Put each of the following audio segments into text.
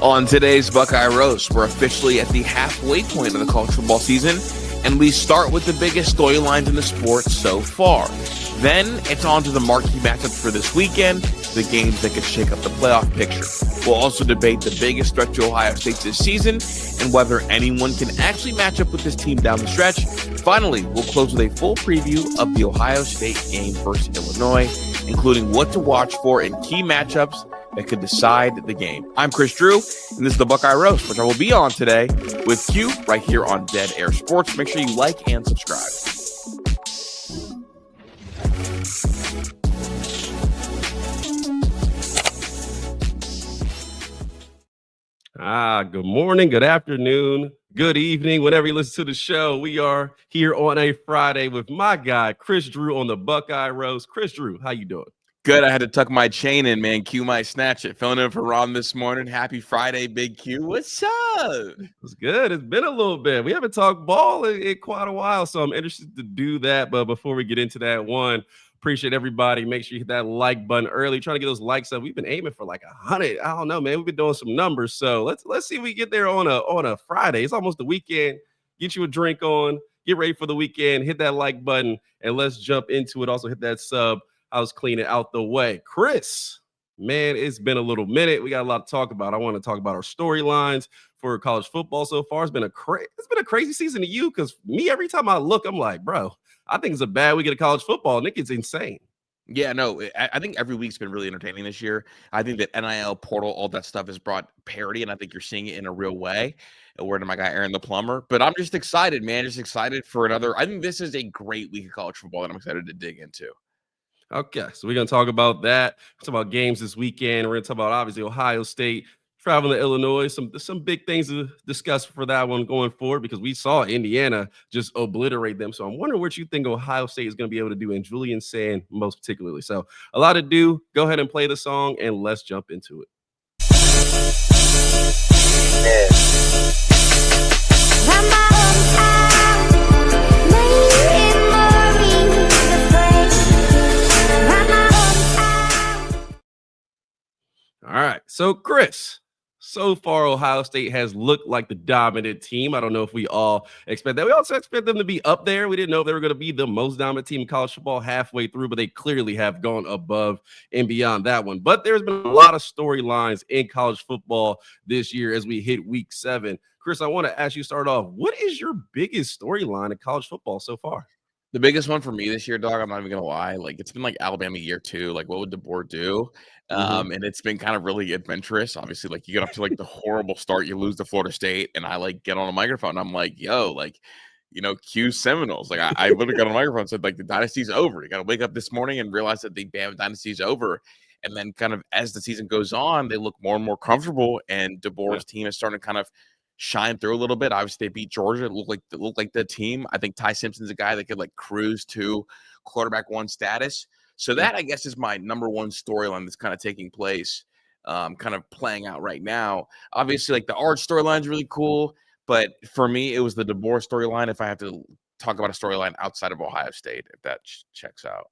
On today's Buckeye Roast, we're officially at the halfway point of the college football season, and we start with the biggest storylines in the sport so far. Then it's on to the marquee matchups for this weekend, the games that could shake up the playoff picture. We'll also debate the biggest threat to Ohio State this season and whether anyone can actually match up with this team down the stretch. Finally, we'll close with a full preview of the Ohio State game versus Illinois, including what to watch for in key matchups that could decide the game. I'm Kris Drew, and this is the Buckeye Roast, which I will be on today with Q right here on Dead Air Sports. Make sure you like and subscribe. Good morning, good afternoon, good evening, whenever you listen to the show. We are here on a Friday with my guy, Kris Drew, on the Buckeye Roast. Kris Drew, how you doing? Good. I had to tuck my chain in, man. Q might snatch it. Filling in for Ron this morning. Happy Friday, Big Q. What's up? It's good. It's been a little bit. We haven't talked ball in quite a while, so I'm interested to do that. But before we get into that, appreciate everybody. Make sure you hit that like button early. Trying to get those likes up. We've been aiming for like 100. I don't know, man. We've been doing some numbers. So let's see if we get there on a Friday. It's almost the weekend. Get you a drink on. Get ready for the weekend. Hit that like button and let's jump into it. Also hit that sub. I was cleaning out the way. Kris, man, it's been a little minute. We got a lot to talk about. I want to talk about our storylines for college football so far. It's been a crazy season to you, because me, every time I look, I'm like, bro, I think it's a bad week of college football, and it gets insane. Yeah, no, I think every week's been really entertaining this year. I think that NIL portal, all that stuff has brought parity, and I think you're seeing it in a real way. A word to my guy, Aaron the Plumber. But I'm just excited, man. Just excited for another. I think this is a great week of college football that I'm excited to dig into. Okay, so we're going to talk about that. Talk about games this weekend. We're going to talk about, obviously, Ohio State traveling to Illinois. Some big things to discuss for that one going forward, because we saw Indiana just obliterate them. So I'm wondering what you think Ohio State is going to be able to do, and Julian Sand most particularly. So a lot to do. Go ahead and play the song, and let's jump into it. All right, so Kris, so far Ohio State has looked like the dominant team. I don't know if we all expect that. We also expect them to be up there. We didn't know if they were going to be the most dominant team in college football halfway through, but they clearly have gone above and beyond that one. But there's been a lot of storylines in college football this year as we hit week 7. Kris, I want to ask you, start off, what is your biggest storyline in college football so far? The biggest one for me this year, dog, I'm not even gonna lie. Like, it's been like Alabama year 2. Like, what would DeBoer do? And it's been kind of really adventurous. Obviously, like, you get off to like the horrible start, you lose to Florida State, and I like get on a microphone. And I'm like, yo, like, Q Seminoles. Like, I literally got on a microphone and said, like, the dynasty's over. You got to wake up this morning and realize that the Bama dynasty's over. And then, kind of as the season goes on, they look more and more comfortable, and DeBoer's team is starting to kind of shine through a little bit. Obviously, they beat Georgia. It looked like the team. I think Ty Simpson's a guy that could like cruise to quarterback 1 status. So that, I guess, is my number one storyline that's kind of taking place, kind of playing out right now. Obviously, like the Arch storyline is really cool, but for me, it was the DeBoer storyline. If I have to talk about a storyline outside of Ohio State, if that checks out.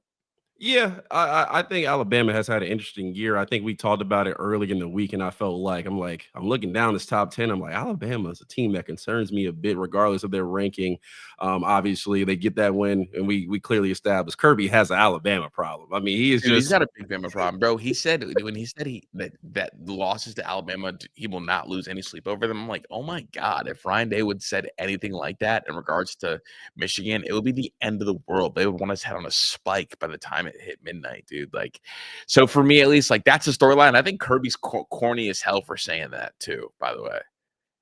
Yeah, I think Alabama has had an interesting year. I think we talked about it early in the week, and I felt like I'm looking down this top 10. I'm like, Alabama is a team that concerns me a bit, regardless of their ranking. Obviously, they get that win, and we clearly established Kirby has an Alabama problem. I mean, he's got a big Bama problem, bro. He said that losses to Alabama, he will not lose any sleep over them. I'm like, oh my God, if Ryan Day would said anything like that in regards to Michigan, it would be the end of the world. They would want us head on a spike by the time it hit midnight, dude. Like, so for me, at least, like, that's a storyline. I think Kirby's corny as hell for saying that too, by the way.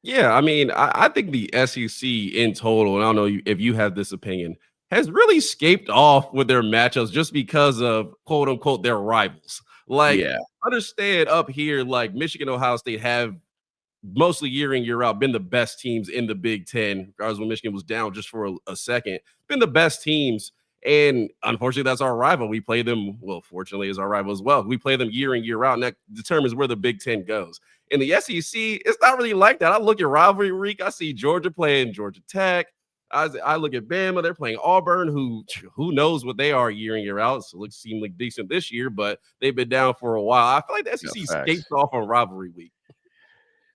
Yeah, I mean, I think the SEC in total, and I don't know if you have this opinion, has really scaped off with their matchups just because of quote unquote their rivals. Like, understand up here, like Michigan, Ohio State have mostly year in, year out been the best teams in the Big Ten, regardless when Michigan was down just for a second, been the best teams. And unfortunately, that's our rival. We play them, well, fortunately, is our rival as well. We play them year in, year out, and that determines where the Big Ten goes. In the SEC, it's not really like that. I look at rivalry week, I see Georgia playing Georgia Tech. I look at Bama, they're playing Auburn, who knows what they are year in, year out. So it seemed like decent this year, but they've been down for a while. I feel like the SEC escapes off on rivalry week.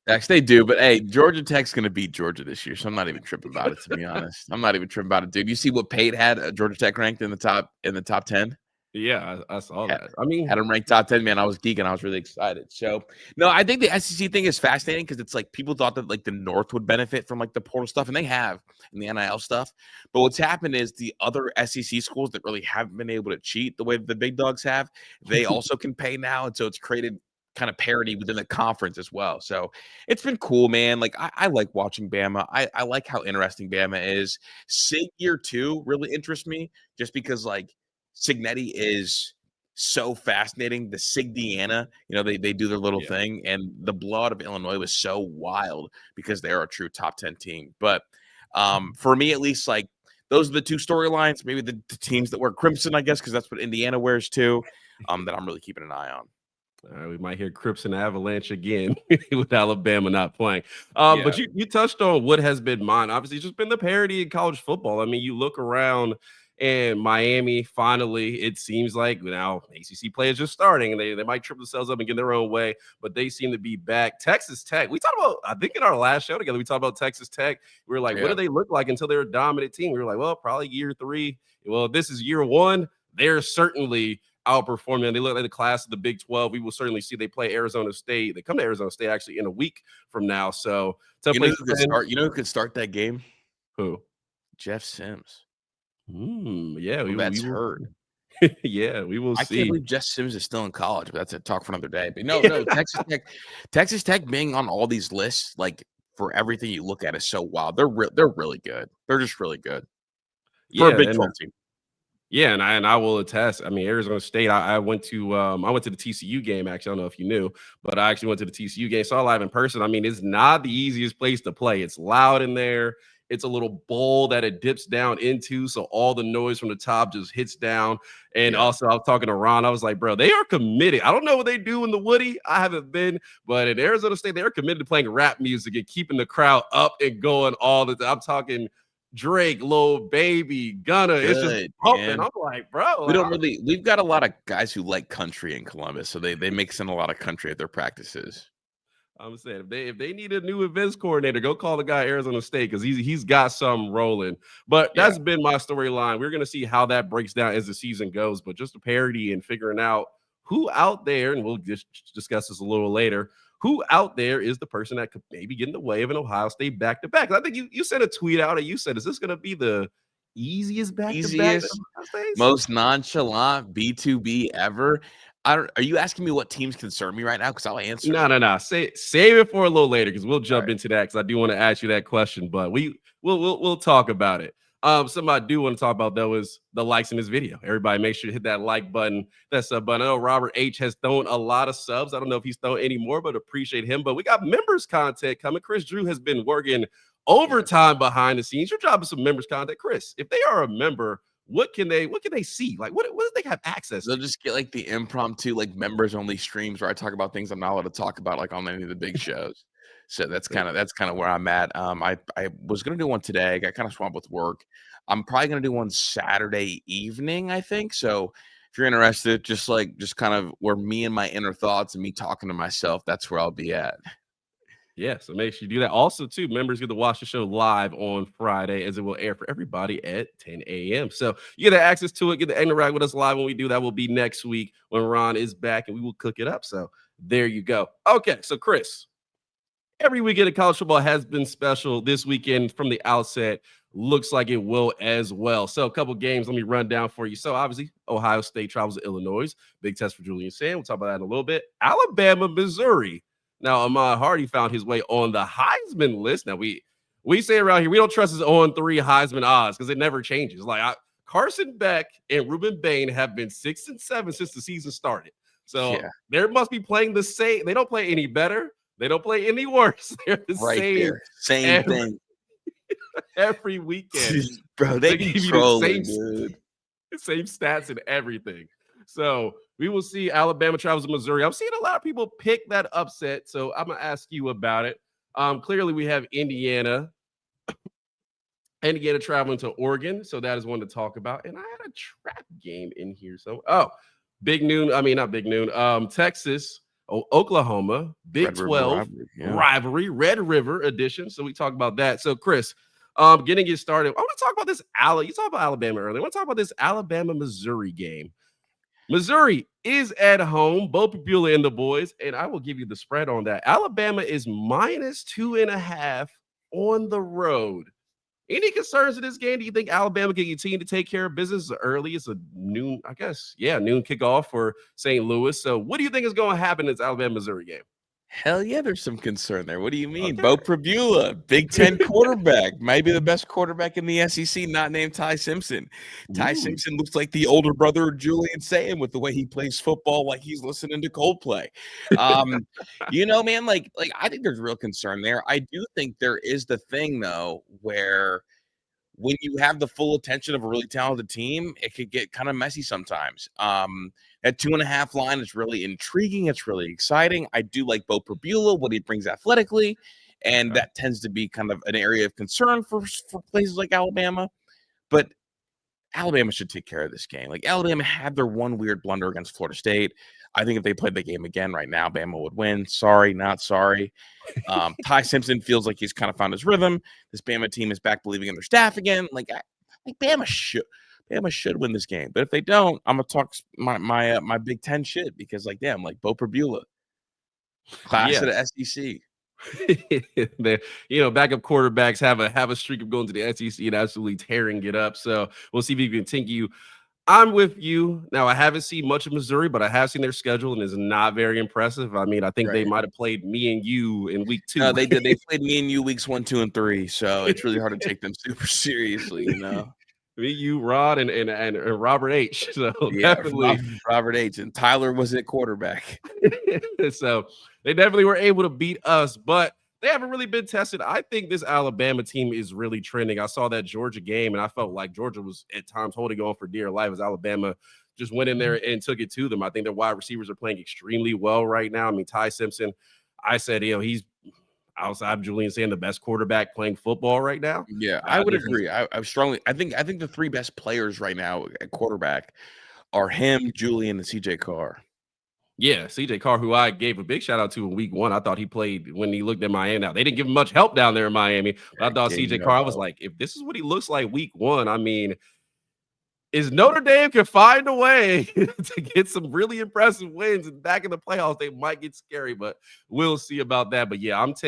Actually, they do, but hey, Georgia Tech's going to beat Georgia this year, so I'm not even tripping about it. To be honest, I'm not even tripping about it, dude. You see what Pate had Georgia Tech ranked in the top 10? Yeah, I saw Had, that. I mean, had them ranked top 10, man. I was geeking. I was really excited. So, no, I think the SEC thing is fascinating because it's like people thought that like the North would benefit from like the portal stuff, and they have in the NIL stuff. But what's happened is the other SEC schools that really haven't been able to cheat the way that the big dogs have, they also can pay now, and so it's created kind of parity within the conference as well. So it's been cool, man. Like I like watching Bama. I like how interesting Bama is. Sig year 2 really interests me just because like Signetti is so fascinating. The Sigdiana, they do their little thing, and the blowout of Illinois was so wild because they're a true top 10 team. But for me, at least, like those are the two storylines. Maybe the teams that wear crimson, I guess, because that's what Indiana wears too. That I'm really keeping an eye on. We might hear Crimson Avalanche again with Alabama not playing. But you touched on what has been mine. Obviously, it's just been the parity in college football. I mean, you look around and Miami, finally, it seems like now ACC play is just starting and they might trip themselves up and get their own way, but they seem to be back. Texas Tech, we talked about, I think in our last show together, we talked about Texas Tech. We were like, what do they look like until they're a dominant team? We were like, well, probably year 3. Well, this is year 1. They're certainly outperforming. They look like the class of the Big 12. We will certainly see they play Arizona State. They come to Arizona State actually in a week from now. So you know who could start that game? Who? Jeff Sims. Yeah, that's heard. Yeah, we will see. I can't believe Jeff Sims is still in college, but that's a talk for another day. But no, Texas Tech being on all these lists, like for everything you look at, is so wild. They're really good. They're just really good for a Big 12 team. Yeah, and I will attest. I mean, Arizona State. I went to the TCU game. Actually, I don't know if you knew, but I actually went to the TCU game. Saw live in person. I mean, it's not the easiest place to play. It's loud in there. It's a little bowl that it dips down into, so all the noise from the top just hits down. And also, I was talking to Ron. I was like, bro, they are committed. I don't know what they do in the Woody. I haven't been, but in Arizona State, they are committed to playing rap music and keeping the crowd up and going all the time. I'm talking Drake, Lil Baby, Gunna. It's just pumping. I'm like, bro. We've got a lot of guys who like country in Columbus, so they mix in a lot of country at their practices. I'm saying if they need a new events coordinator, go call the guy at Arizona State because he's got something rolling. But that's been my storyline. We're gonna see how that breaks down as the season goes. But just a parody and figuring out who out there, and we'll just discuss this a little later. Who out there is the person that could maybe get in the way of an Ohio State back-to-back? I think you sent a tweet out and you said, is this going to be the easiest back-to-back? Most nonchalant B2B ever? Are you asking me what teams concern me right now? Because I'll answer. No. Save it for a little later because we'll jump into that because I do want to ask you that question, but we'll talk about it. Something I do want to talk about though is the likes in this video. Everybody make sure to hit that like button, that sub button. I know Robert H has thrown a lot of subs. I don't know if he's thrown any more, but appreciate him. But we got members content coming. Kris Drew has been working overtime behind the scenes. You're dropping some members content. Kris, if they are a member, what can they see? Like what do they have access to? They'll just get like the impromptu, like members only streams where I talk about things I'm not allowed to talk about, like on any of the big shows. So that's kind of where I'm at. I was gonna do one today. I got kind of swamped with work. I'm probably gonna do one Saturday evening, I think. So if you're interested, just kind of where me and my inner thoughts and me talking to myself, that's where I'll be at. Yeah, so make sure you do that. Also, too, members get to watch the show live on Friday as it will air for everybody at 10 a.m. So you get access to it, get to interact with us live when we do. That will be next week when Ron is back and we will cook it up. So there you go. Okay, so Kris, every weekend of college football has been special. This weekend from the outset looks like it will as well. So a couple games, let me run down for you. So obviously, Ohio State travels to Illinois. Big test for Julian Sand. We'll talk about that in a little bit. Alabama, Missouri. Now, Ahmad Hardy found his way on the Heisman list. Now, we say around here, we don't trust his 0-3 Heisman odds because it never changes. Like Carson Beck and Ruben Bain have been 6 and 7 since the season started. So they must be playing the same. They don't play any better. They don't play any worse. They're the same thing. Every weekend. Bro, they give you the same stats and everything. So we will see Alabama travels to Missouri. I'm seeing a lot of people pick that upset. So I'm going to ask you about it. Clearly, we have Indiana traveling to Oregon. So that is one to talk about. And I had a trap game in here. So, big noon. I mean, not big noon. Texas Oklahoma, Big Red River 12 rivalry. Yeah. rivalry, Red River edition. So we talk about that. So Kris, getting it started, I want to talk about this. You talked about Alabama earlier. I want to talk about this Alabama-Missouri game. Missouri is at home, Bo Peguila and the boys, and I will give you the spread on that. Alabama is -2.5 on the road. Any concerns in this game? Do you think Alabama can continue to take care of business early? It's a noon, I guess. Yeah, noon kickoff for St. Louis. So what do you think is going to happen in this Alabama-Missouri game? Hell yeah, there's some concern there. What do you mean? Okay. Bo Peguila, Big Ten quarterback, maybe the best quarterback in the SEC, not named Ty Simpson. Ty Simpson looks like the older brother of Julian Sayin with the way he plays football, like he's listening to Coldplay. Man, like I think there's real concern there. I do think there is the thing though, where when you have the full attention of a really talented team, it could get kind of messy sometimes. That 2.5 line is really intriguing. It's really exciting. I do like Bo Peguila, what he brings athletically, and that tends to be kind of an area of concern for places like Alabama. But Alabama should take care of this game. Like Alabama had their one weird blunder against Florida State. I think if they played the game again right now, Bama would win. Sorry, not sorry. Ty Simpson feels like he's kind of found his rhythm. This Bama team is back believing in their staff again. Like Bama should win this game. But if they don't, I'm gonna talk my Big Ten shit because damn, Bo Peguila, class of the SEC. Backup quarterbacks have a streak of going to the SEC and absolutely tearing it up. So we'll see if you can continue. I'm with you. Now, I haven't seen much of Missouri, but I have seen their schedule, and it's not very impressive. I mean, I think they might have played me and you in week 2. No, they did. They played me and you weeks 1, 2, and 3. So it's really hard to take them super seriously, Me, you, Rod, and Robert H. So yeah, definitely Robert H. And Tyler was at quarterback. So they definitely were able to beat us, but they haven't really been tested. I think this Alabama team is really trending. I saw that Georgia game, and I felt like Georgia was at times holding on for dear life as Alabama just went in there and took it to them. I think their wide receivers are playing extremely well right now. I mean, Ty Simpson, I said, he's outside of Julian saying the best quarterback playing football right now. Yeah, I would agree. I strongly, I think the 3 best players right now at quarterback are him, Julian, and CJ Carr. Yeah, CJ Carr, who I gave a big shout out to in week 1. I thought he played when he looked at Miami. Now, they didn't give him much help down there in Miami. But I thought CJ Carr, I was like, if this is what he looks like week 1, I mean, is Notre Dame can find a way to get some really impressive wins and back in the playoffs, they might get scary, but we'll see about that. But yeah, if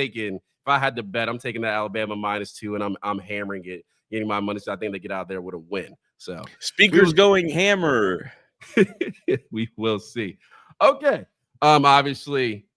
I had to bet, I'm taking the Alabama -2, and I'm hammering it, getting my money. So I think they get out there with a win. So speakers going hammer. We will see. Okay. Obviously,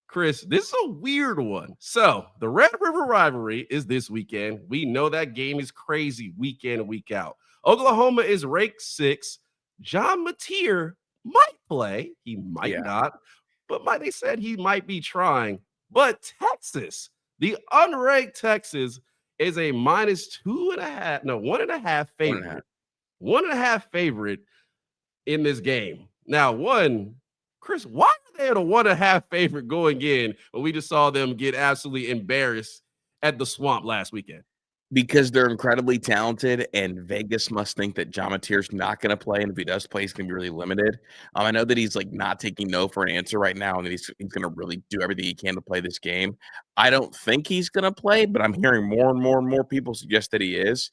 Kris, this is a weird one. So the Red River rivalry is this weekend. We know that game is crazy week in and week out. Oklahoma is ranked 6. John Mateer might play. He might not, but they said he might be trying. But Texas, the unranked Texas, is a -1.5 favorite. 1.5 favorite in this game. Now, Kris, why are they at a 1.5 favorite going in when we just saw them get absolutely embarrassed at the Swamp last weekend? Because they're incredibly talented, and Vegas must think that John Mateer's not going to play, and if he does play, he's going to be really limited. I know that he's not taking no for an answer right now, and that he's going to really do everything he can to play this game. I don't think he's going to play, but I'm hearing more and more and more people suggest that he is.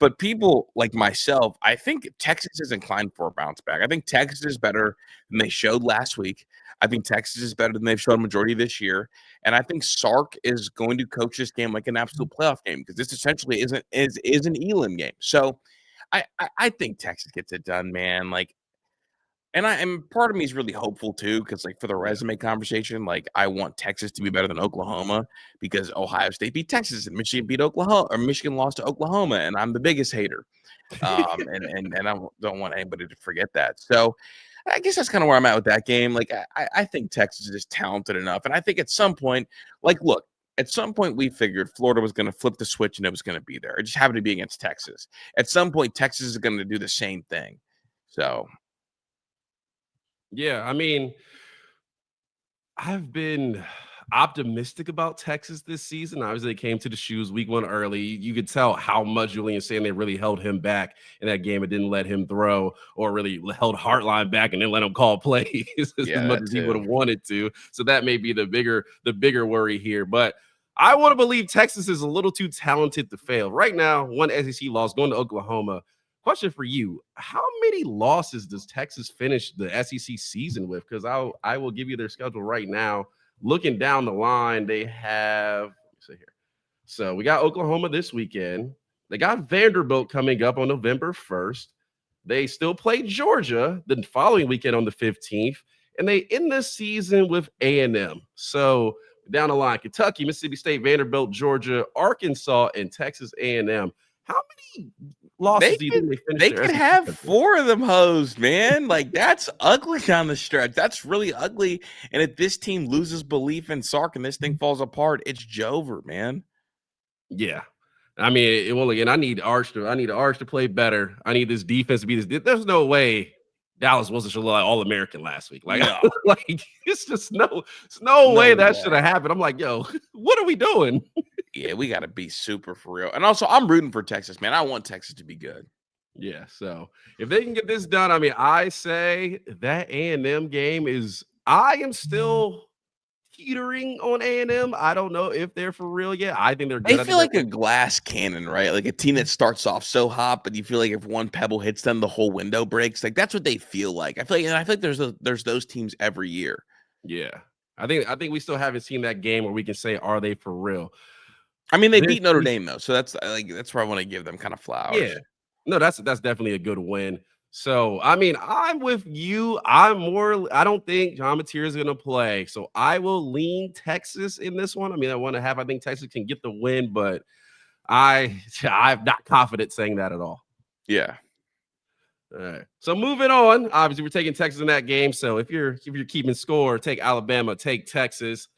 But people like myself, I think Texas is inclined for a bounce back. I think Texas is better than they showed last week. I think Texas is better than they've shown majority of this year. And I think Sark is going to coach this game like an absolute playoff game because this essentially is an Elam game. So I think Texas gets it done, man. And part of me is really hopeful too, because for the resume conversation, I want Texas to be better than Oklahoma because Ohio State beat Texas and Michigan beat Oklahoma, or Michigan lost to Oklahoma, and I'm the biggest hater. And I don't want anybody to forget that. So I guess that's kind of where I'm at with that game. I think Texas is talented enough, and I think at some point, look, at some point we figured Florida was going to flip the switch and it was going to be there. It just happened to be against Texas. At some point, Texas is going to do the same thing. So. Yeah, I mean, optimistic about Texas this season. Obviously, they came to the shoes week 1 early. You could tell how much Julian Sanchez really held him back in that game and didn't let him throw, or really held Hartline back and then let him call plays as Yeah, much that as he would have too. wanted to. So that may be the bigger worry here. But I want to believe Texas is a little too talented to fail. Right now, one SEC loss going to Oklahoma. Question for you: how many losses does Texas finish the SEC season with? Because I will give you their schedule right now. Looking down the line, they have, let me see here. So we got Oklahoma this weekend. They got Vanderbilt coming up on November 1st. They still play Georgia the following weekend on the 15th, and they end the season with A&M. So down the line, Kentucky, Mississippi State, Vanderbilt, Georgia, Arkansas, and Texas A&M. How many losses They do you could think they finish they their could SEC have schedule? 4 of them hoes, man. Like, that's ugly down the stretch. That's really ugly. And if this team loses belief in Sark and this thing falls apart, it's Jover, man. Yeah. I mean, well, again, I need Arch to play better. I need this defense to be this. There's no way Dallas wasn't like all American last week. Like, No, like it's no way no that should way. have happened. I'm like, yo, what are we doing? Yeah, we gotta be super for real. And also, I'm rooting for Texas, man. I want Texas to be good. Yeah. So if they can get this done, I mean, I say that A&M game is. I am still teetering on A&M. I don't know if they're for real yet. I think they're They good. I think feel they're like a glass cannon, right? Like a team that starts off so hot, but you feel like if one pebble hits them, the whole window breaks. Like, that's what they feel like. I feel like there's those teams every year. yeah. I think we still haven't seen that game where we can say, are they for real? I mean, they This beat Notre week, Dame though, so that's where I want to give them kind of yeah. flowers. No, that's definitely a good win. So, I mean, I'm with you. I don't think John Mateer is going to play. So, I will lean Texas in this one. I mean, I think Texas can get the win, but I'm not confident saying that at all. Yeah. All right. So moving on, obviously we're taking Texas in that game. So if you're keeping score, take Alabama, take Texas.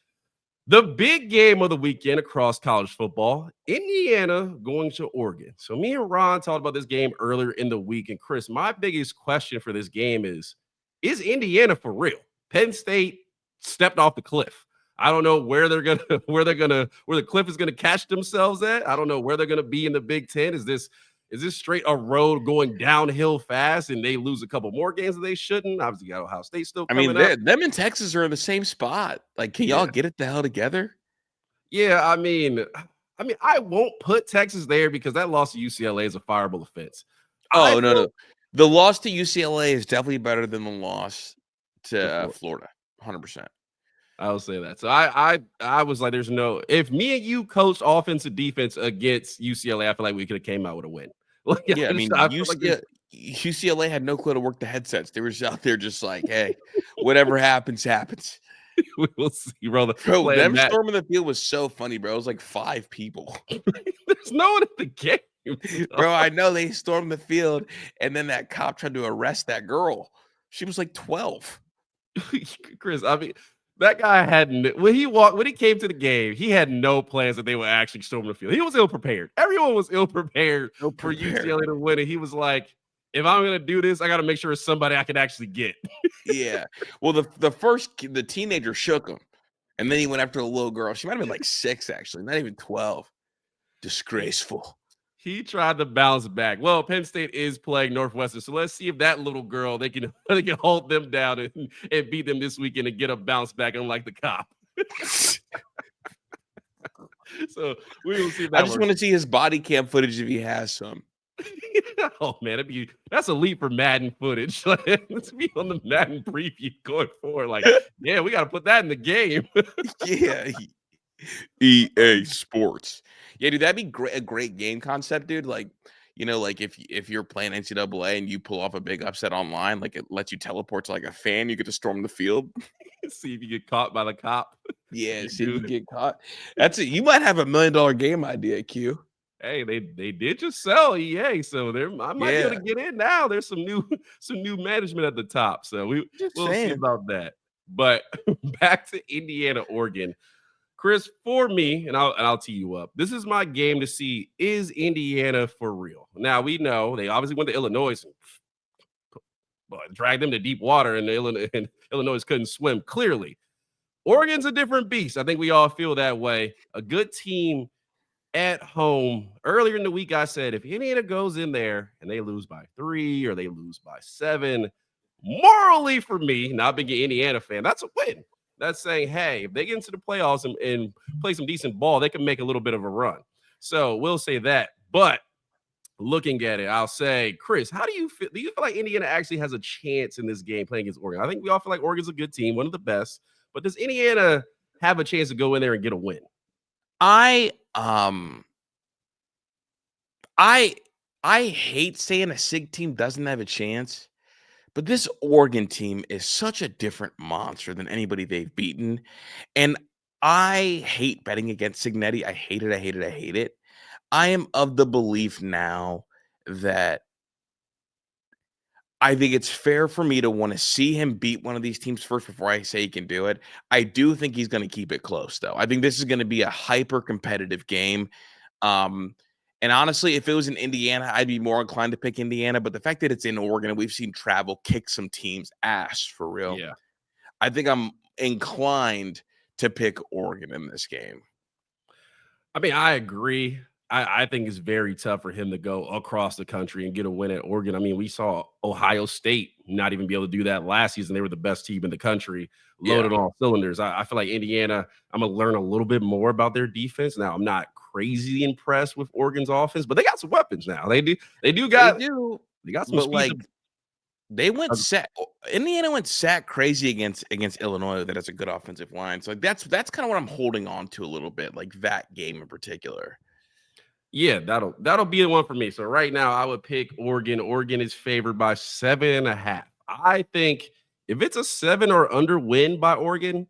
The big game of the weekend across college football, Indiana going to Oregon. So me and Ron talked about this game earlier in the week. And Chris, my biggest question for this game is Indiana for real? Penn State stepped off the cliff. I don't know where where the cliff is gonna catch themselves at. I don't know where they're gonna be in the Big Ten. Is this straight a road going downhill fast and they lose a couple more games that they shouldn't? Obviously, you got Ohio State still I mean, coming up. them and Texas are in the same spot. Like, can y'all Yeah. get it the hell together? Yeah, I mean, I won't put Texas there because that loss to UCLA is a fireable offense. I Oh, no, feel no. The loss to UCLA is definitely better than the loss to to Florida. Florida. 100%. I'll say that. So I was like, there's no if me and you coached offensive defense against UCLA, I feel like we could have came out with a win. Like Yeah, I mean, I feel like there's UCLA had no clue to work the headsets. They were just out there just like, "Hey, whatever happens, happens." we will see, brother. Bro, Playing them Matt. storming the field was so funny, bro. It was like 5 people. There's no one at the game. Bro, I know they stormed the field, and then that cop tried to arrest that girl. She was like 12. Chris, I mean, that guy when he came to the game, he had no plans that they would actually storm the field. He was ill prepared. Everyone was ill prepared So for prepared. UCLA to win, and he was like, "If I'm gonna do this, I got to make sure it's somebody I can actually get." Yeah. Well, the teenager shook him, and then he went after the little girl. She might have been like 6, actually, not even 12. Disgraceful. He tried to bounce back. Well, Penn State is playing Northwestern, so let's see if that little girl they can hold them down and beat them this weekend and get a bounce back, unlike the cop. So we will see if I that just works. want to see his body cam footage if he has some. Oh man, that's a leap for Madden footage. Let's be on the Madden preview going forward. Like, yeah, we got to put that in the game. Yeah. EA Sports. Yeah, dude, that'd be a great game concept, dude. Like, like if you're playing NCAA and you pull off a big upset online, like it lets you teleport to like a fan, you get to storm the field. See if you get caught by the cop. Yeah, You see if you do. get caught. That's it. You might have $1 million game idea, Q. Hey, they did just sell EA, so I might be able Yeah, to get in now. There's some new management at the top, so just we'll see saying. about that. But back to Indiana, Oregon. Chris, for me, and I'll tee you up. This is my game to see, is Indiana for real? Now we know they obviously went to Illinois and dragged them to deep water, and Illinois couldn't swim clearly. Oregon's a different beast. I think we all feel that way. A good team at home. Earlier in the week, I said if Indiana goes in there and they lose by 3 or they lose by 7, morally for me, not being an Indiana fan, that's a win. That's saying, hey, if they get into the playoffs and play some decent ball, they can make a little bit of a run. So we'll say that. But looking at it, I'll say, Kris, how do you feel? Do you feel like Indiana actually has a chance in this game playing against Oregon? I think we all feel like Oregon's a good team, one of the best. But does Indiana have a chance to go in there and get a win? I hate saying a SIG team doesn't have a chance, but this Oregon team is such a different monster than anybody they've beaten. And I hate betting against Signetti. I hate it. I hate it. I hate it. I am of the belief now that I think it's fair for me to want to see him beat one of these teams first before I say he can do it. I do think he's going to keep it close, though. I think this is going to be a hyper competitive game. And honestly, if it was in Indiana, I'd be more inclined to pick Indiana. But the fact that it's in Oregon and we've seen travel kick some teams' ass for real, Yeah. I think I'm inclined to pick Oregon in this game. I mean, I agree. I think it's very tough for him to go across the country and get a win at Oregon. I mean, we saw Ohio State not even be able to do that last season. They were the best team in the country, loaded on all cylinders. I feel like Indiana, I'm going to learn a little bit more about their defense. Now, I'm not crazy impressed with Oregon's offense, but they got some weapons now. They got some but speed. like they went sack. Indiana went sack crazy against Illinois. That has a good offensive line. So like that's kind of what I'm holding on to a little bit, like that game in particular. Yeah, that'll be the one for me. So right now, I would pick Oregon. Oregon is favored by 7.5. I think if it's a 7 or under win by Oregon,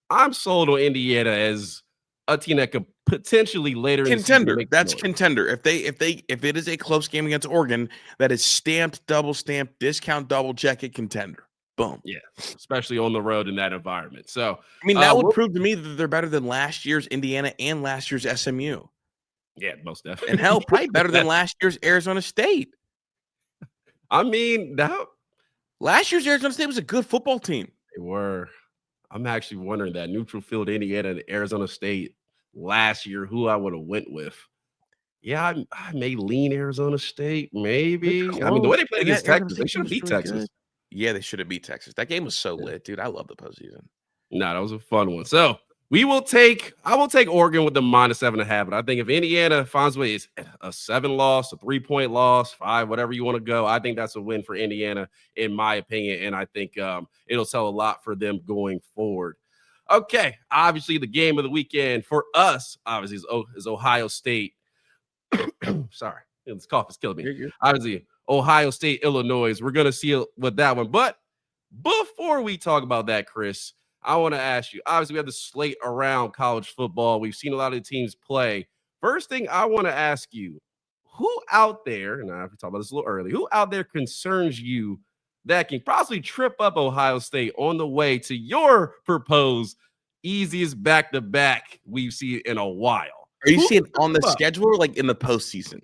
I'm sold on Indiana as a team that could potentially later contender. In the season That's contender. If it is a close game against Oregon, that is stamped, double stamped, discount, double check it contender. Boom. Yeah, especially on the road in that environment. So I mean, that would prove to me that they're better than last year's Indiana and last year's SMU. Yeah, most definitely. And hell, probably better than last year's Arizona State. I mean, last year's Arizona State was a good football team. They were. I'm actually wondering that neutral field Indiana and Arizona State last year, who I would have went with. Yeah, I may lean Arizona State, maybe. I mean, the way they played against Texas, they should have beat Texas. Good. Yeah, they should have beat Texas. That game was so lit, dude. I love the postseason. No, that was a fun one. So I will take Oregon with the -7.5. But I think if Indiana finds ways, a 7 loss, a 3-point loss, 5, whatever you want to go, I think that's a win for Indiana, in my opinion. And I think it'll sell a lot for them going forward. Okay, obviously the game of the weekend for us, obviously, is Ohio State. Sorry, this cough is killing me. Obviously, Ohio State, Illinois. We're gonna see with that one. But before we talk about that, Kris, I want to ask you. Obviously, we have the slate around college football. We've seen a lot of the teams play. First thing I want to ask you: who out there? And I have to talk about this a little early. Who out there concerns you that can possibly trip up Ohio State on the way to your proposed easiest back-to-back we've seen in a while? Are you seeing on the schedule or like in the postseason?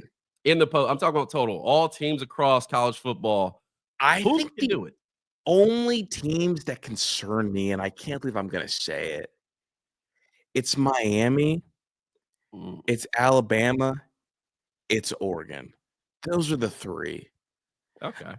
I'm talking about total. All teams across college football. I think they do it. Only teams that concern me, and I can't believe I'm going to say it, it's Miami, it's Alabama, it's Oregon. Those are the 3. Okay.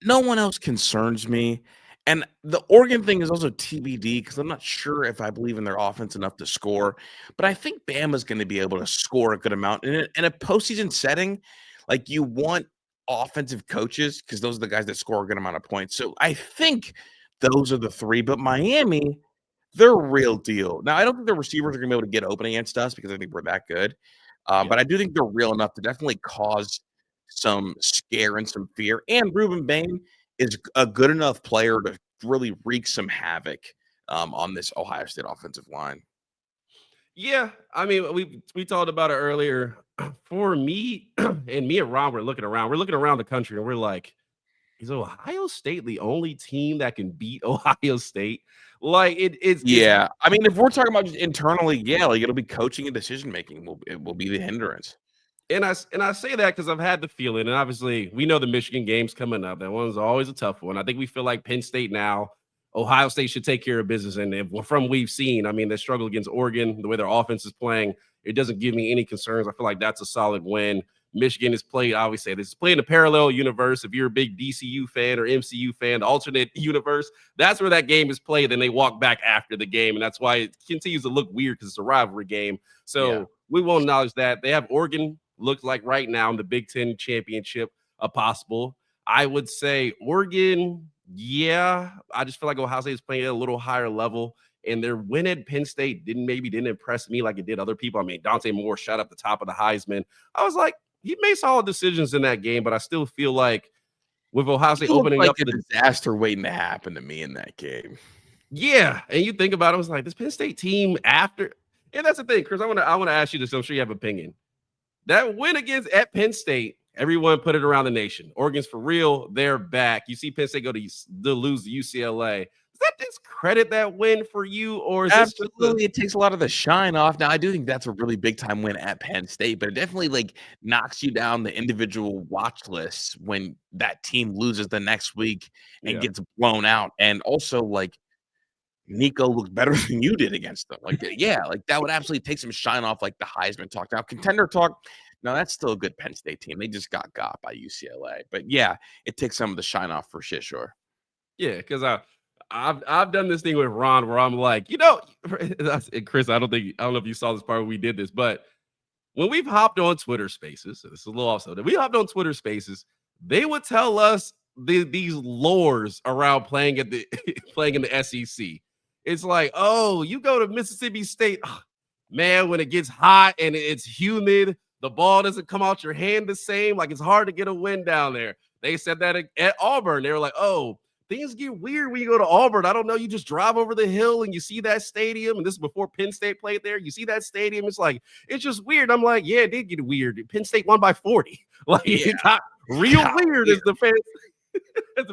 No one else concerns me. And the Oregon thing is also TBD because I'm not sure if I believe in their offense enough to score. But I think Bama's going to be able to score a good amount. In a postseason setting, like you want offensive coaches because those are the guys that score a good amount of points. So I think those are the 3. But Miami, they're real deal. Now, I don't think the receivers are going to be able to get open against us because I think we're that good. But I do think they're real enough to definitely cause some scare and some fear. And Ruben Bain is a good enough player to really wreak some havoc on this Ohio State offensive line. Yeah, I mean, we talked about it earlier. For me, and me and Ron, we're looking around the country, and we're like, is Ohio State the only team that can beat Ohio State? Like it's yeah. I mean, if we're talking about just internally, yeah, like it'll be coaching and decision making will be the hindrance. And I say that because I've had the feeling, and obviously we know the Michigan game's coming up. That one's always a tough one. I think we feel like Penn State now. Ohio State should take care of business. And from we've seen, I mean, they struggle against Oregon, the way their offense is playing, it doesn't give me any concerns. I feel like that's a solid win. Michigan is played, I always say this is playing a parallel universe. If you're a big DCU fan or MCU fan, the alternate universe, that's where that game is played. And they walk back after the game. And that's why it continues to look weird because it's a rivalry game. So we won't acknowledge that. They have Oregon, looks like right now in the Big Ten championship, possible. I would say Oregon, I just feel like Ohio State is playing at a little higher level. And their win at Penn State didn't impress me like it did other people. I mean, Dante Moore shot up the top of the Heisman. I was like, he made solid decisions in that game, but I still feel like with Ohio State opening up a disaster waiting to happen to me in that game. Yeah, and you think about it, I was like, this Penn State team after, and that's the thing, Chris. I want to ask you this. I'm sure you have an opinion. That win at Penn State, everyone put it around the nation. Oregon's for real. They're back. You see Penn State go to lose to UCLA. That discredit that win for you, or is absolutely it takes a lot of the shine off? Now I do think that's a really big time win at Penn State, but it definitely like knocks you down the individual watch lists when that team loses the next week and gets blown out. And also like Nico looked better than you did against them. Like like that would absolutely take some shine off like the Heisman talk. Now contender talk, no, that's still a good Penn State team. They just got by UCLA, but it takes some of the shine off for shit, sure. Yeah, because I've done this thing with Ron where I'm like, Chris, I don't know if you saw this part when we did this, but when we've hopped on Twitter Spaces, so this is a little also that we hopped on Twitter Spaces, they would tell us these lores around playing in the SEC. It's like, oh, you go to Mississippi State, man, when it gets hot and it's humid, the ball doesn't come out your hand the same. Like it's hard to get a win down there. They said that at Auburn. They were like, oh, things get weird when you go to Auburn. I don't know. You just drive over the hill and you see that stadium. And this is before Penn State played there. You see that stadium. It's like, it's just weird. I'm like, yeah, it did get weird. Penn State won by 40. Like it got real weird as the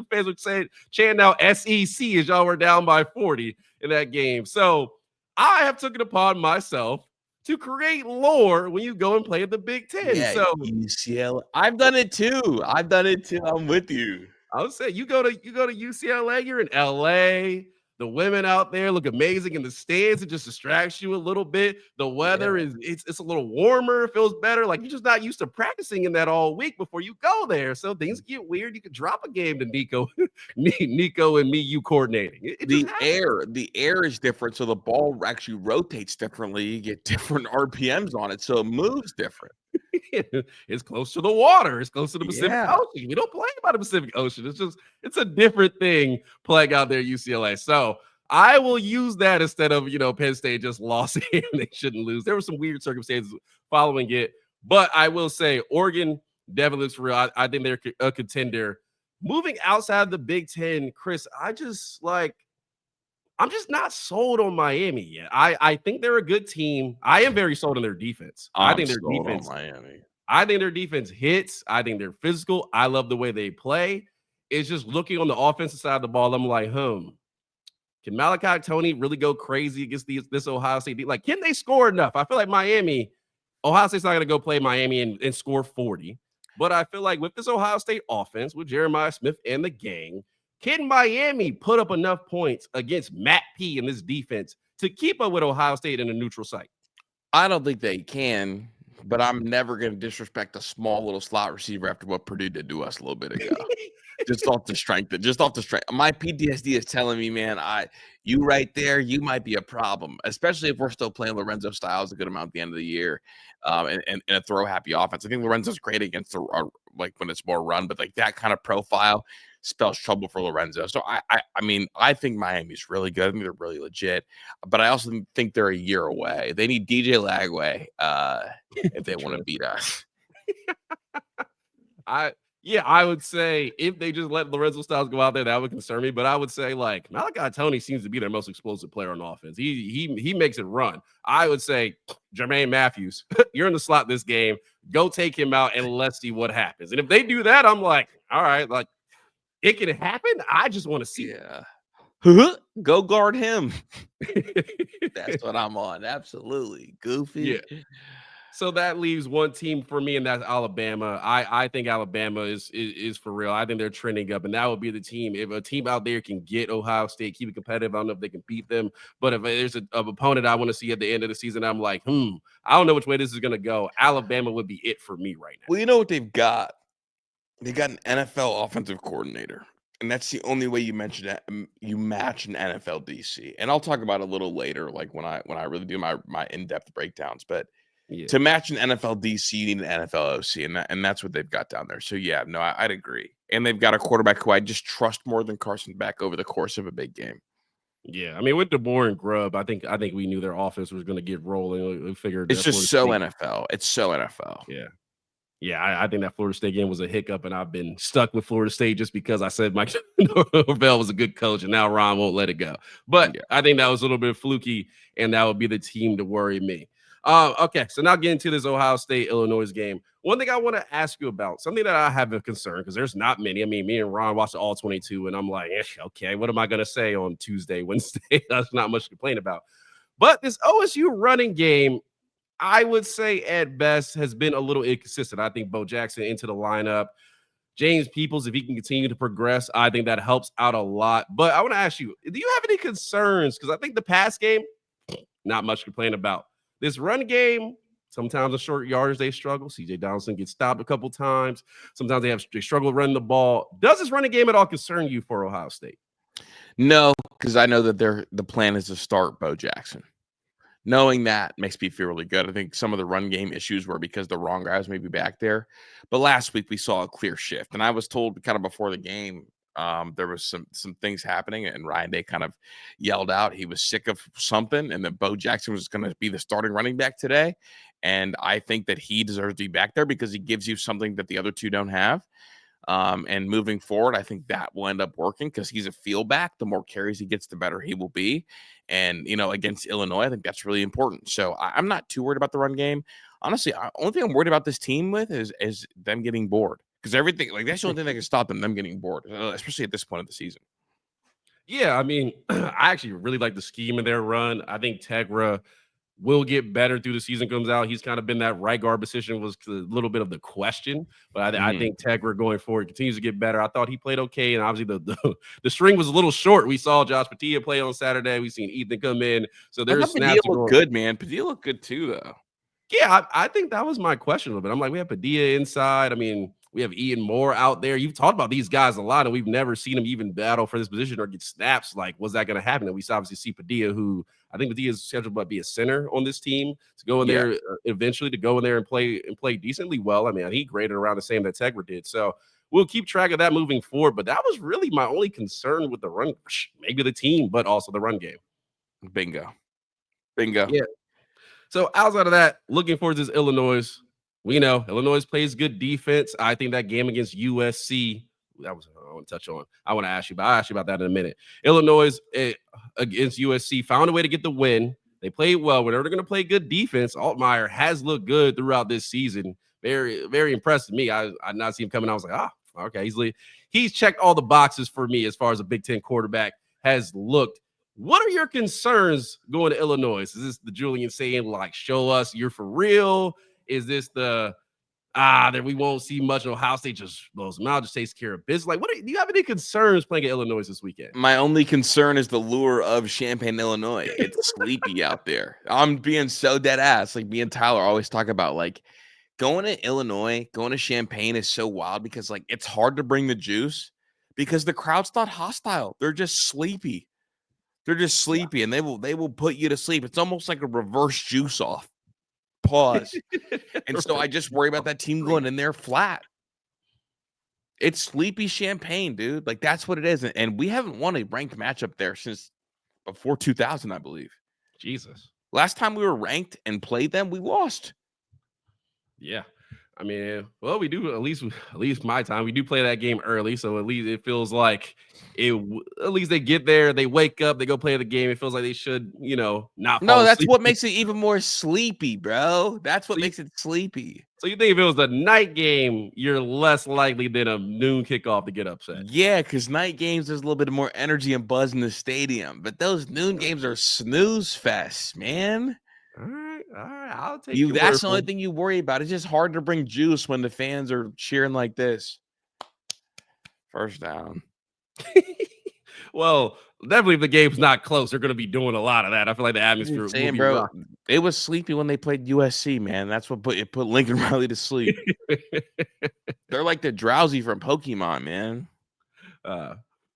fans would say, chant out SEC as y'all were down by 40 in that game. So I have taken it upon myself to create lore when you go and play at the Big Ten. So UCLA. I've done it too. I'm with you. I would say you go to UCLA, you're in LA. The women out there look amazing in the stands. It just distracts you a little bit. The weather it's a little warmer, it feels better. Like you're just not used to practicing in that all week before you go there. So things get weird. You could drop a game to Nico and you coordinating. The air is different, so the ball actually rotates differently. You get different RPMs on it, so it moves different. It's close to the water. It's close to the Pacific Ocean. We don't play by the Pacific Ocean. It's a different thing playing out there at UCLA. So I will use that instead of, Penn State just lost and they shouldn't lose. There were some weird circumstances following it, but I will say Oregon definitely looks real. I think they're a contender. Moving outside the Big Ten, Chris, I'm just not sold on Miami yet. I think they're a good team. I am very sold on their defense. I think their defense hits. I think they're physical. I love the way they play. It's just looking on the offensive side of the ball. I'm like, can Malachi Tony really go crazy against this Ohio State? Like, can they score enough? I feel like Ohio State's not going to go play Miami and score 40. But I feel like with this Ohio State offense, with Jeremiah Smith and the gang, can Miami put up enough points against Matt P and this defense to keep up with Ohio State in a neutral site? I don't think they can, but I'm never going to disrespect a small little slot receiver after what Purdue did to us a little bit ago. just off the strength. My PTSD is telling me, man, you right there, you might be a problem, especially if we're still playing Lorenzo Styles a good amount at the end of the year, and a throw happy offense. I think Lorenzo's great against like when it's more run, but like that kind of profile spells trouble for Lorenzo. So I think Miami's really good. I think they're really legit, but I also think they're a year away. They need DJ Lagway if they want to beat us. I would say if they just let Lorenzo Styles go out there, that would concern me. But I would say like Malachi Tony seems to be their most explosive player on offense. He makes it run. I would say Jermaine Matthews, you're in the slot this game. Go take him out and let's see what happens. And if they do that, I'm like, all right, like it can happen. I just want to see it. Go guard him. That's what I'm on. Absolutely. Goofy. Yeah. So that leaves one team for me, and that's Alabama. I think Alabama is for real. I think they're trending up, and that would be the team. If a team out there can get Ohio State, keep it competitive, I don't know if they can beat them. But if there's an opponent I want to see at the end of the season, I'm like, I don't know which way this is going to go. Alabama would be it for me right now. Well, you know what they've got? They got an NFL offensive coordinator, and that's the only way you match an NFL DC. And I'll talk about it a little later, like when I really do my in-depth breakdowns. But Yeah. to match an NFL DC, you need an NFL OC, and that's what they've got down there. So yeah, no, I'd agree. And they've got a quarterback who I just trust more than Carson Beck over the course of a big game. Yeah, I mean, with DeBoer and Grubb, I think we knew their offense was going to get rolling. We figured It's just so NFL. It's so NFL. Yeah. Yeah, I think that Florida State game was a hiccup, and I've been stuck with Florida State just because I said Mike Norvell was a good coach, and now Ron won't let it go. But yeah, I think that was a little bit fluky, and that would be the team to worry me. Okay, so now getting to this Ohio State-Illinois game. One thing I want to ask you about, something that I have a concern, because there's not many. I mean, me and Ron watched all 22, and I'm like, okay, what am I going to say on Tuesday, Wednesday? That's not much to complain about. But this OSU running game, I would say at best has been a little inconsistent. I think Bo Jackson into the lineup. James Peoples, if he can continue to progress, I think that helps out a lot. But I want to ask you, do you have any concerns? Because I think the pass game, not much to complain about. This run game, sometimes the short yardage they struggle. CJ Donaldson gets stopped a couple times. Sometimes they struggle running the ball. Does this running game at all concern you for Ohio State? No, because I know that the plan is to start Bo Jackson. Knowing that makes me feel really good. I think some of the run game issues were because the wrong guys may be back there. But last week we saw a clear shift. And I was told kind of before the game, there was some things happening, and Ryan Day kind of yelled out he was sick of something and that Bo Jackson was going to be the starting running back today. And I think that he deserves to be back there because he gives you something that the other two don't have. And moving forward, I think that will end up working because he's a feel back. The more carries he gets, the better he will be. And, against Illinois, I think that's really important. So I'm not too worried about the run game. Honestly, the only thing I'm worried about this team with is them getting bored. Because everything, that's the only thing that can stop them getting bored, especially at this point of the season. Yeah, I mean, I actually really like the scheme of their run. I think Tegra will get better through the season comes out. He's kind of been that right guard position was a little bit of the question, but I think Tegra going forward continues to get better. I thought he played okay, and obviously the string was a little short. We saw Josh Padilla play on Saturday. We've seen Ethan come in, so there's snaps. Padilla looked good, man. Padilla looked good too, though. Yeah, I think that was my question a little bit. I'm like, we have Padilla inside. I mean, we have Ian Moore out there. You've talked about these guys a lot, and we've never seen them even battle for this position or get snaps. Like, was that going to happen? And we obviously see Padilla, who I think Padilla is scheduled to be a center on this team to go in there eventually to go in there and play decently well. I mean, he graded around the same that Tegra did. So we'll keep track of that moving forward. But that was really my only concern with the run, maybe the team, but also the run game. Bingo. Yeah. So outside of that, looking forward to this Illinois. We know Illinois plays good defense. I think that game against USC, that was I want to touch on. I want to ask you, but I'll ask you about that in a minute. Illinois against USC found a way to get the win. They played well. Whenever they're going to play good defense, Altmaier has looked good throughout this season. Very, very impressed with me. I not see him coming. I was like, okay. He's checked all the boxes for me as far as a Big Ten quarterback has looked. What are your concerns going to Illinois? Is this the Julian saying, like, show us you're for real? Is this the that we won't see much? Ohio State just blows them out, just takes care of business? Like, do you have any concerns playing at Illinois this weekend? My only concern is the lure of Champaign, Illinois. It's sleepy out there. I'm being so dead ass. Like me and Tyler always talk about, like, going to Illinois, going to Champaign is so wild because, like, it's hard to bring the juice because the crowd's not hostile. They're just sleepy. And they will put you to sleep. It's almost like a reverse juice off. Pause. And so I just worry about that team going in there flat. It's sleepy Champaign, dude. Like, that's what it is. And we haven't won a ranked matchup there since before 2000, I believe. Jesus. Last time we were ranked and played them, we lost. Yeah. I mean, well, we do at least my time. We do play that game early, so at least it feels like at least they get there, they wake up, they go play the game. It feels like they should, not. No, that's what makes it even more sleepy, bro. That's what makes it sleepy. So you think if it was a night game, you're less likely than a noon kickoff to get upset? Yeah, because night games, there's a little bit more energy and buzz in the stadium, but those noon games are snooze fest, man. right, I'll take your word That's the for only it. thing you worry about. It's just hard to bring juice when the fans are cheering like this. First down. Well, definitely if the game's not close, they're gonna be doing a lot of that. I feel like the I'm atmosphere just will saying, be bro, rough. it was sleepy when they played USC, man. That's what put Lincoln Riley to sleep. They're like the drowsy from Pokemon, man. Uh,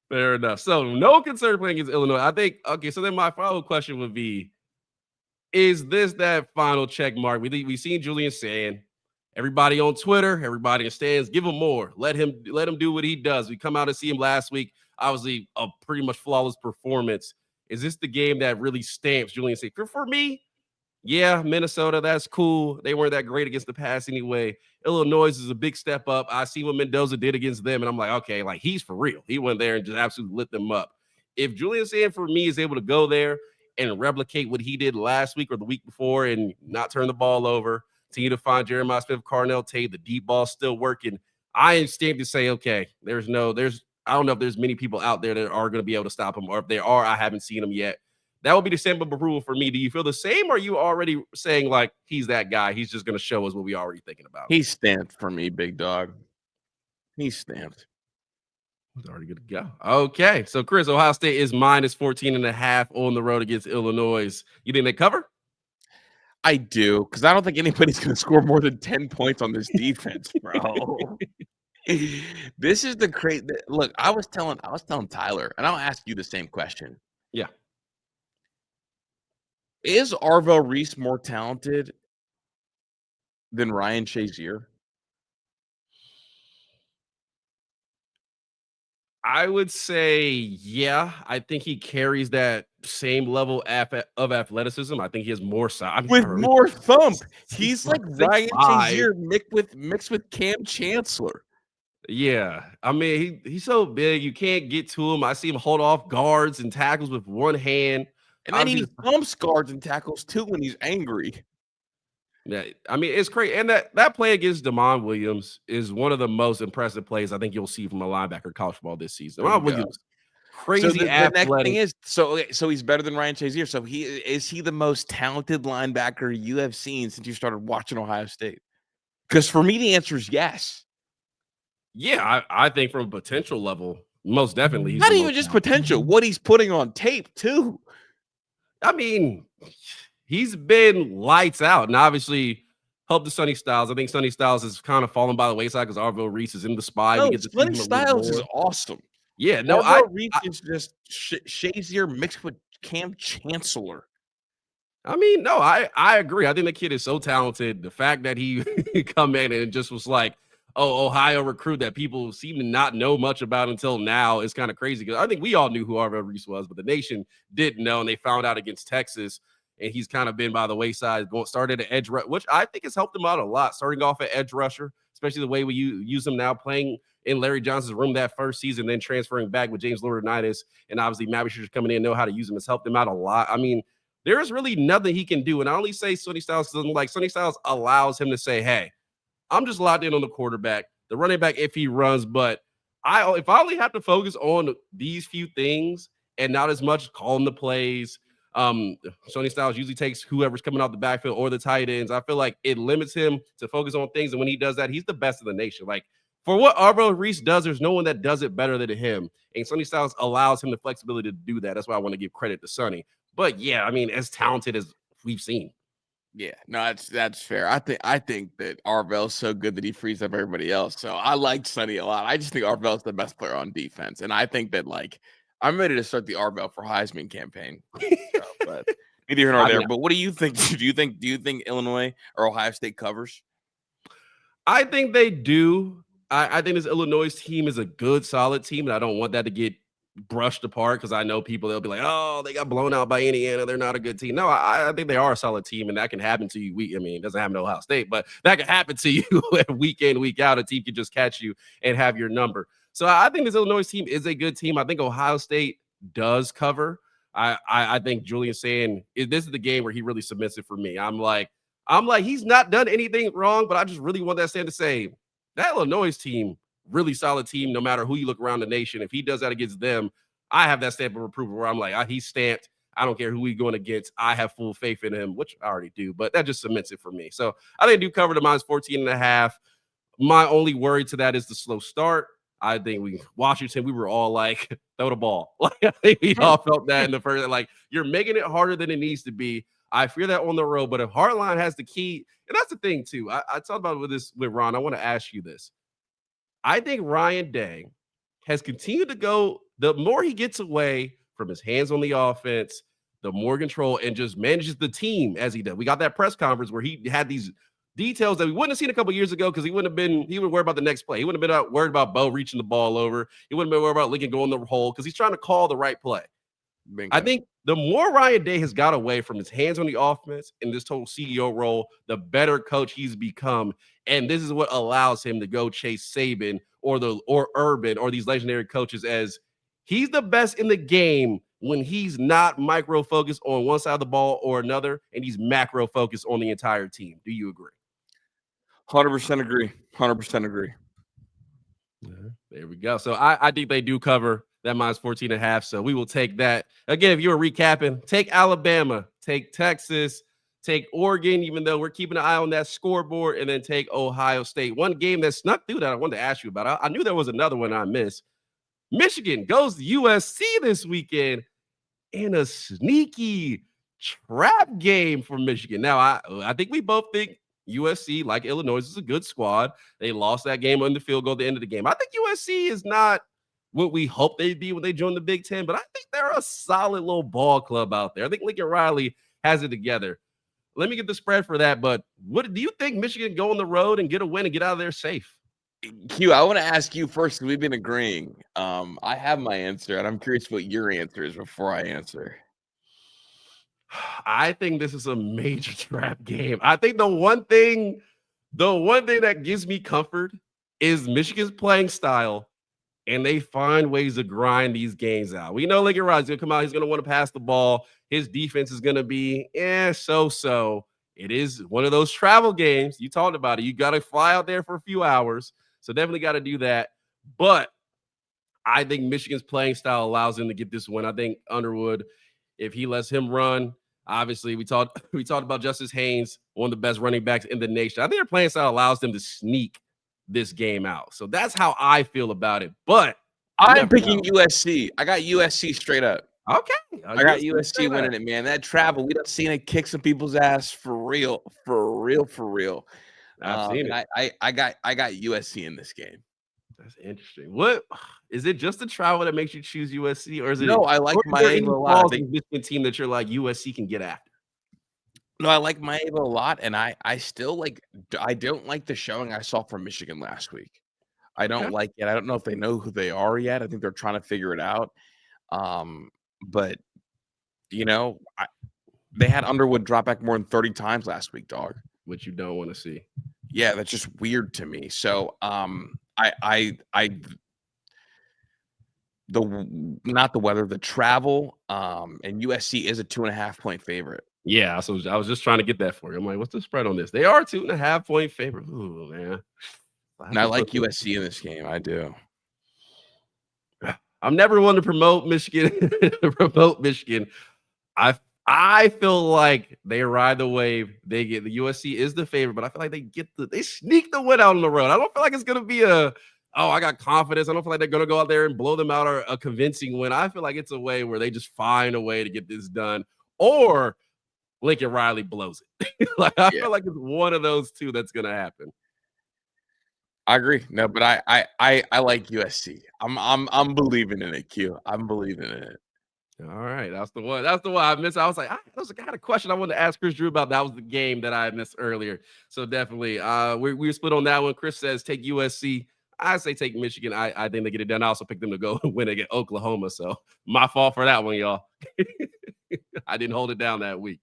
fair enough. So no concern playing against Illinois. I think okay. So then my follow-up question would be: is this that final check mark? We seen Julian saying everybody on Twitter, everybody in stands, give him more. Let him do what he does. We come out and see him last week. Obviously, a pretty much flawless performance. Is this the game that really stamps Julian Say? For me, yeah, Minnesota, that's cool. They weren't that great against the pass anyway. Illinois is a big step up. I see what Mendoza did against them, and I'm like, okay, like he's for real. He went there and just absolutely lit them up. If Julian Sand for me is able to go there and replicate what he did last week or the week before and not turn the ball over, continue to find Jeremiah Smith, Carnell Tate, the deep ball still working, I am stamped to say, okay, I don't know if there's many people out there that are going to be able to stop him, or if there are, I haven't seen them yet. That would be the stamp of approval for me. Do you feel the same? Or are you already saying like he's that guy? He's just going to show us what we already thinking about. He's stamped for me, big dog. He's stamped. He's already good to go. Okay. So Chris, Ohio State is minus 14.5 on the road against Illinois. You think they cover? I do, because I don't think anybody's going to score more than 10 points on this defense, bro. This is the crazy look. I was telling Tyler, and I'll ask you the same question. Yeah. Is Arvell Reese more talented than Ryan Shazier? I would say, yeah. I think he carries that same level of athleticism. I think he has more size. With more thump. He's like 6'5". Ryan Shazier mixed with Cam Chancellor. Yeah. I mean, he's so big. You can't get to him. I see him hold off guards and tackles with one hand. And then he thumps guards and tackles too when he's angry. Yeah, I mean, it's crazy. And that play against Damon Williams is one of the most impressive plays I think you'll see from a linebacker college football this season. Damon Williams, crazy so the next thing athletic. is, so he's better than Ryan Shazier. So is he the most talented linebacker you have seen since you started watching Ohio State? Because for me, the answer is yes. Yeah, I think from a potential level, most definitely. Not even just potential, what he's putting on tape too. I mean, he's been lights out, and obviously helped the Sonny Styles. I think Sonny Styles has kind of fallen by the wayside because Arvell Reese is in the spy. No, Sonny Styles is awesome. Yeah, no, Arvell Reese is just Shazier mixed with Cam Chancellor. I mean, no, I agree. I think the kid is so talented. The fact that he come in and just was like, oh, Ohio recruit that people seem to not know much about until now is kind of crazy. Because I think we all knew who Arvell Reese was, but the nation didn't know, and they found out against Texas. And he's kind of been by the wayside, started at edge, which I think has helped him out a lot, starting off at edge rusher, especially the way we use him now, playing in Larry Johnson's room that first season, then transferring back with James Laurinaitis. And obviously, Mavishers coming in, know how to use him. Has helped him out a lot. I mean, there is really nothing he can do. And I only say Sonny Styles because like Sonny Styles allows him to say, hey, I'm just locked in on the quarterback, the running back if he runs. But if I only have to focus on these few things and not as much calling the plays, Sonny Styles usually takes whoever's coming out the backfield or the tight ends. I feel like it limits him to focus on things. And when he does that, he's the best in the nation. Like for what Arvell Reese does, there's no one that does it better than him. And Sonny Styles allows him the flexibility to do that. That's why I want to give credit to Sonny. But yeah, I mean, as talented as we've seen. Yeah, no, that's fair. I think that Arvell's so good that he frees up everybody else. So I like Sonny a lot. I just think Arvell's the best player on defense. And I think that like I'm ready to start the Arvell for Heisman campaign. So, but neither here nor there. But what do you think? Do you think Illinois or Ohio State covers? I think they do. I think this Illinois team is a good, solid team, and I don't want that to get brushed apart because I know people, they'll be like, oh, they got blown out by Indiana, they're not a good team. No, I think they are a solid team, and that can happen to you. It doesn't happen to Ohio State, but that can happen to you week in, week out. A team can just catch you and have your number. So I think this Illinois team is a good team. I think Ohio State does cover. I think Julian saying this is the game where he really submits it for me. I'm like, he's not done anything wrong, but I just really want that stand to say that Illinois team, really solid team, no matter who you look around the nation. If he does that against them, I have that stamp of approval where I'm like, he's stamped. I don't care who we going against. I have full faith in him, which I already do, but that just cements it for me. So I think I do cover the minus 14.5. My only worry to that is the slow start. I think Washington, we were all like, throw the ball. Like, I think we all felt that in the first, like, you're making it harder than it needs to be. I fear that on the road, but if Hardline has the key, and that's the thing too. I talked about with Ron. I want to ask you this. I think Ryan Day has continued to go, the more he gets away from his hands on the offense, the more control and just manages the team as he does. We got that press conference where he had these details that we wouldn't have seen a couple years ago because he would worry about the next play. He wouldn't have been worried about Bo reaching the ball over. He wouldn't have been worried about Lincoln going the hole because he's trying to call the right play. Bingo. I think the more Ryan Day has got away from his hands on the offense in this total CEO role, the better coach he's become. And this is what allows him to go chase Saban or Urban or these legendary coaches, as he's the best in the game when he's not micro focused on one side of the ball or another, and he's macro focused on the entire team. Do you agree? 100% agree. 100% agree. There we go. So I think they do cover that minus 14.5. So we will take that. Again, if you were recapping, take Alabama, take Texas, take Oregon, even though we're keeping an eye on that scoreboard, and then take Ohio State. One game that snuck through that I wanted to ask you about. I knew there was another one I missed. Michigan goes to USC this weekend in a sneaky trap game for Michigan. Now, I think we both think USC, like Illinois, is a good squad. They lost that game on the field goal at the end of the game. I think USC is not what we hope they'd be when they join the Big Ten, but I think they're a solid little ball club out there. I think Lincoln Riley has it together. Let me get the spread for that, but what do you think Michigan go on the road and get a win and get out of there safe? Q, I want to ask you first because we've been agreeing. I have my answer, and I'm curious what your answer is before I answer. I think this is a major trap game. I think the one thing that gives me comfort is Michigan's playing style, and they find ways to grind these games out. We know Lincoln Riley's going to come out. He's going to want to pass the ball. His defense is going to be so-so. It is one of those travel games. You talked about it. You got to fly out there for a few hours, so definitely got to do that. But I think Michigan's playing style allows him to get this win. I think Underwood, if he lets him run, obviously we talked about Justice Haynes, one of the best running backs in the nation. I think their playing style allows them to sneak this game out. So that's how I feel about it. But I'm picking USC. I got USC straight up. Okay. I got USC winning it, man. That travel, we done seen it kick some people's ass for real. I've seen it. I got USC in this game. That's interesting. What is it? Just the travel that makes you choose USC, or is it? No, I like Miami a lot. Michigan team that you're like USC can get after. No, I like Miami a lot, and I still like. I don't like the showing I saw from Michigan last week. I don't like it. I don't know if they know who they are yet. I think they're trying to figure it out. But you know, they had Underwood drop back more than 30 times last week, dog. Which you don't want to see. Yeah, that's just weird to me. So, not the weather, the travel, and USC is a 2.5-point favorite. Yeah, so I was just trying to get that for you. I'm like, what's the spread on this? They are 2.5-point favorite. Ooh, man. And I like USC in this game. I do. I'm never one to promote Michigan. I feel like they ride the wave. They get the USC is the favorite, but I feel like they sneak the win out on the road. I don't feel like it's gonna be I got confidence. I don't feel like they're gonna go out there and blow them out or a convincing win. I feel like it's a way where they just find a way to get this done, or Lincoln Riley blows it. I feel like it's one of those two that's gonna happen. I agree. No, but I like USC. I'm believing in it, Q. I'm believing in it. All right, that's the one. That's the one I missed. I was like, I had a question I wanted to ask Kris Drew about. That was the game that I missed earlier. So definitely, we split on that one. Kris says take USC. I say take Michigan. I think they get it done. I also picked them to go win against Oklahoma. So my fault for that one, y'all. I didn't hold it down that week.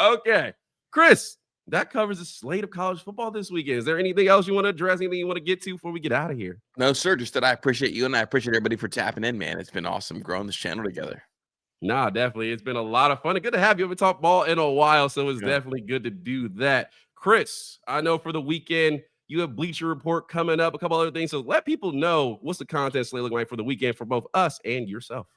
Okay, Kris, that covers the slate of college football this weekend. Is there anything else you want to address? Anything you want to get to before we get out of here? No, sir. Just that I appreciate you and I appreciate everybody for tapping in, man. It's been awesome growing this channel together. Nah, definitely. It's been a lot of fun and good to have you. Haven't talked ball in a while, so it's definitely good to do that. Kris, I know for the weekend you have Bleacher Report coming up, a couple other things. So let people know what's the content slate looking like for the weekend for both us and yourself.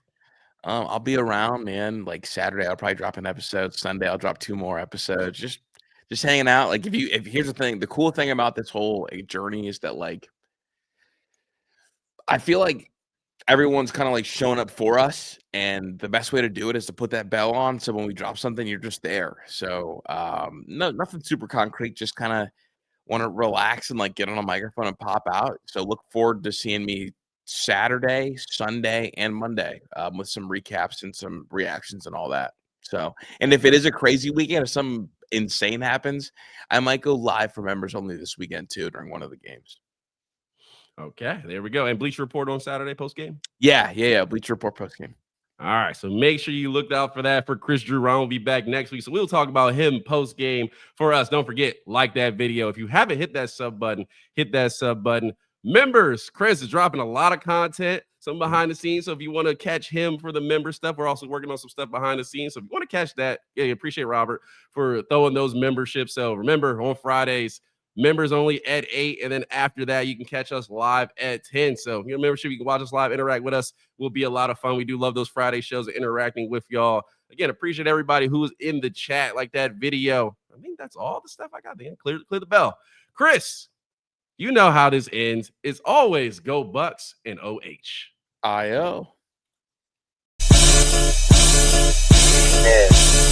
I'll be around, man. Like Saturday, I'll probably drop an episode. Sunday, I'll drop 2 more episodes. Just hanging out. Like if here's the thing, the cool thing about this whole journey is that like I feel like everyone's kind of like showing up for us, and the best way to do it is to put that bell on. So when we drop something, you're just there. So no, nothing super concrete. Just kind of want to relax and like get on a microphone and pop out. So look forward to seeing me Saturday, Sunday, and Monday with some recaps and some reactions and all that. So, and if it is a crazy weekend, if something insane happens, I might go live for members only this weekend too during one of the games. Okay, there we go. And Bleacher Report on Saturday post game. Yeah. Bleacher Report post game. All right, so make sure you look out for that. For Kris Drew, Ron will be back next week, so we'll talk about him post game for us. Don't forget, like that video. If you haven't hit that sub button, hit that sub button. Members, Kris is dropping a lot of content, some behind the scenes. So if you want to catch him for the member stuff, we're also working on some stuff behind the scenes. So if you want to catch that, yeah, appreciate Robert for throwing those memberships. So remember, on Fridays, members only at 8, and then after that you can catch us live at 10. So your membership, you can watch us live, interact with us, will be a lot of fun. We do love those Friday shows and interacting with y'all. Again, appreciate everybody who's in the chat, like that video. I think that's all the stuff I got. Then clear the bell. Kris, you know how this ends. It's always go Bucks and OH. IO. Yeah.